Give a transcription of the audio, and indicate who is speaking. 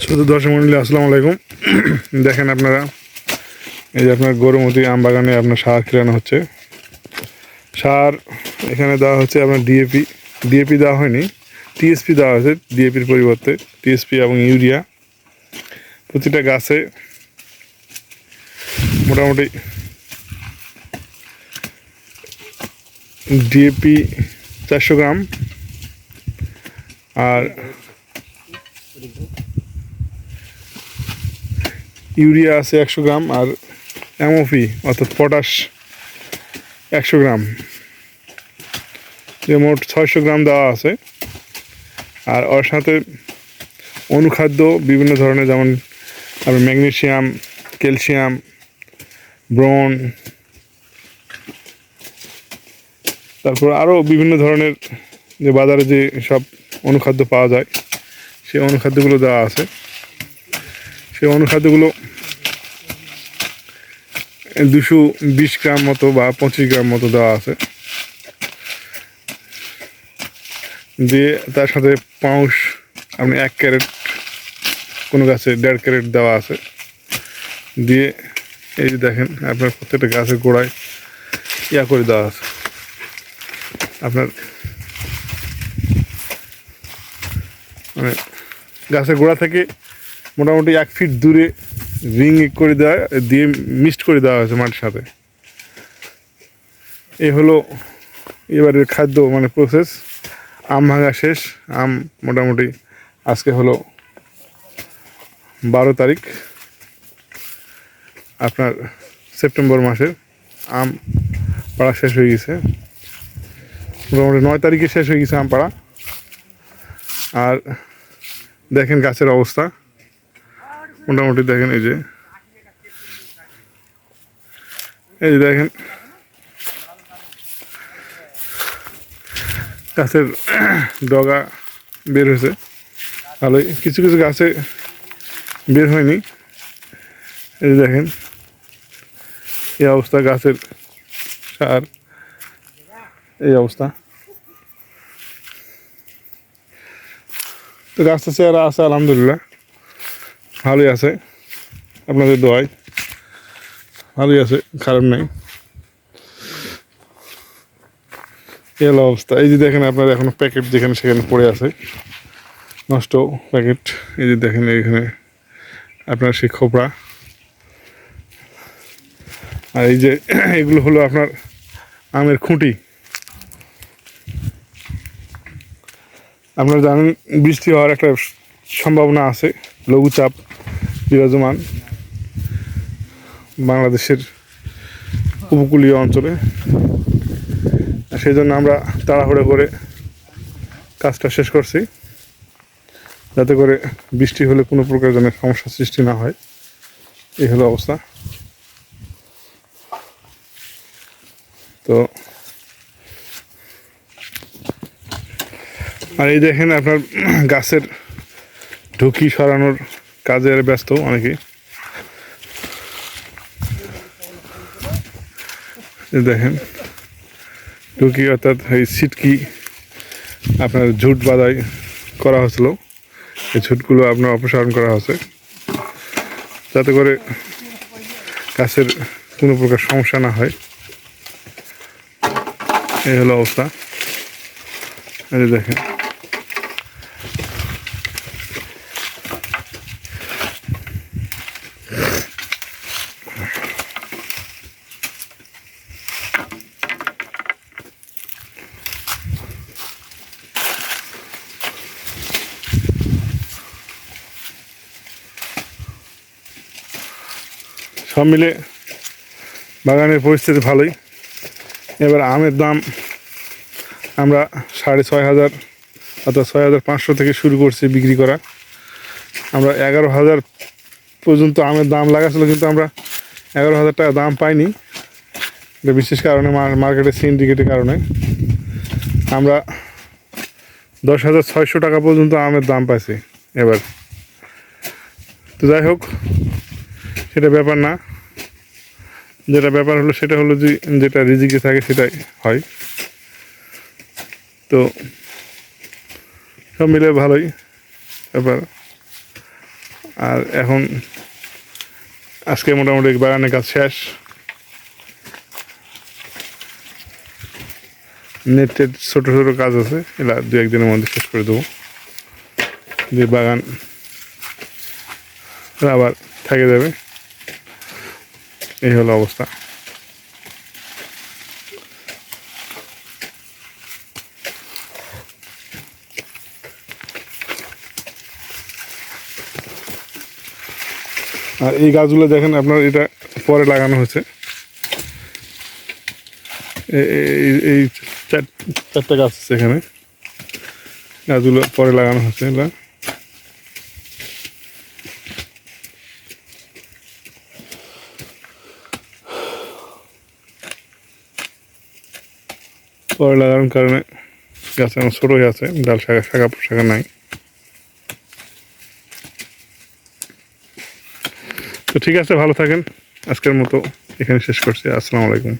Speaker 1: শুধু দর্শক মন্ডলী আসসালামু আলাইকুম। দেখেন আপনারা, এই যে আপনার গরুমতি আম বাগানে আপনার সার খিলানো হচ্ছে। সার এখানে দেওয়া হচ্ছে আপনার ডিএপি দেওয়া হয়নি, টিএসপি দেওয়া হয়েছে। ডিএপির পরিবর্তে টিএসপি এবং ইউরিয়া প্রতিটা গাছে মোটামুটি ডিএপি 400 গ্রাম আর ইউরিয়া আছে 100 গ্রাম আর এমওপি অর্থাৎ পটাশ 100 গ্রাম, যে মোট 600 গ্রাম দেওয়া আছে। আর ওর সাথে অনুখাদ্য বিভিন্ন ধরনের, যেমন আপনার ম্যাগনেসিয়াম, ক্যালসিয়াম, ব্রন, তারপর আরও বিভিন্ন ধরনের যে বাজারে যে সব অনুখাদ্য পাওয়া যায় সেই অনুখাদ্যগুলো দেওয়া আছে। সেই অনুখাদ্যগুলো 220 গ্রাম মতো বা 25 গ্রাম মতো দেওয়া আছে। দিয়ে তার সাথে পাউশ আপনি 1 ক্যারেট, কোনো গাছে 1.5 ক্যারেট দেওয়া আছে। দিয়ে এই যে দেখেন আপনার প্রত্যেকটা গাছের গোড়ায় করে দেওয়া আছে। আপনার মানে গাছের গোড়া থেকে মোটামুটি 1 ফিট দূরে রিং করে দেওয়া দিয়ে মিক্সড করে দেওয়া হয়েছে মাটির সাথে। এই হলো এবারের খাদ্য মানে প্রসেস। আম ভাঙা শেষ। আম মোটামুটি আজকে হলো 12 তারিখ আপনার সেপ্টেম্বর মাসের। আম পাড়া শেষ হয়ে গেছে, মোটামুটি 9 তারিখে শেষ হয়ে গেছে আম পাড়া। আর দেখেন গাছের অবস্থা মোটামুটি, দেখেন এই যে দেখেন গাছের ডগা বের হয়েছে ভালোই, কিছু কিছু গাছে বের হয়নি। এই যে দেখেন এই অবস্থা গাছের, সার এই অবস্থা। তো গাছটা চেহারা আছে আলহামদুলিল্লাহ, ভালোই আছে, আপনাদের দোয়ায় ভালোই আছে, খারাপ নেই। এই হলো অবস্থা। এই যে দেখেন আপনার এখনো প্যাকেট যেখানে সেখানে পড়ে আছে, নষ্ট প্যাকেট। এই যে দেখেন এইখানে আপনার সেই খোপড়া। আর এই যে এগুলো হলো আপনার আমের খুঁটি। আপনারা জানেন বৃষ্টি হওয়ার একটা সম্ভাবনা আছে, লঘুচাপ বিরাজমান বাংলাদেশের উপকূলীয় অঞ্চলে। সেই জন্য আমরা তাড়াহুড়ো করে কাজটা শেষ করছি, যাতে করে বৃষ্টি হলে কোনো প্রকার যেন সমস্যার সৃষ্টি না হয়। এই হলো অবস্থা। তো আর এই দেখেন আপনার গাছের ঢুকি সরানোর কাজে ব্যস্ত অনেকেই। দেখেন ঢুকি অর্থাৎ এই ছিটকি আপনার ঝুট বাঁধাই করা হয়েছিল, এই ঝুটগুলো আপনার অপসারণ করা হয়েছে, যাতে করে গাছের কোনো প্রকার সমস্যা না হয়। এই হলো অবস্থা। এই দেখেন সব মিলে বাগানের পরিস্থিতি ভালোই। এবার আমের দাম আমরা 6,500 অর্থাৎ 6,500 থেকে শুরু করছি বিক্রি করা। আমরা 11,000 পর্যন্ত আমের দাম লাগাছিল, কিন্তু আমরা 11,000 টাকা দাম পাইনি। এটা বিশেষ কারণে মার্কেটের সিন্ডিকেটের কারণে আমরা 10,600 টাকা পর্যন্ত আমের দাম পাইছি এবার। তো যাই হোক, সেটা ব্যাপার না। যেটা ব্যাপার হলো সেটা হলো যে যেটা রিজিকে থাকে সেটাই হয়। তো সব মিলে ভালোই ব্যাপার। আর এখন আজকে মোটামুটি বাগানের কাজ শেষ। নেটের ছোটো ছোটো কাজ আছে, এগুলা 2-1 দিনের মধ্যে শেষ করে দেবো, দিয়ে বাগান আবার থেকে যাবে। এই হলো অবস্থা। আর এই গাছগুলো দেখেন আপনার, এটা পরে লাগানো হয়েছে। এই 4টা গাছ আছে এখানে, গাছগুলো পরে লাগানো হয়েছে। এগুলা পরে লাগানোর কারণে গাছ আমার ছোটো হয়ে আছে, ডাল শাখা প্রশাখা নাই। তো ঠিক আছে, ভালো থাকেন। আজকের মতো এখানে শেষ করছি। আসসালামু আলাইকুম।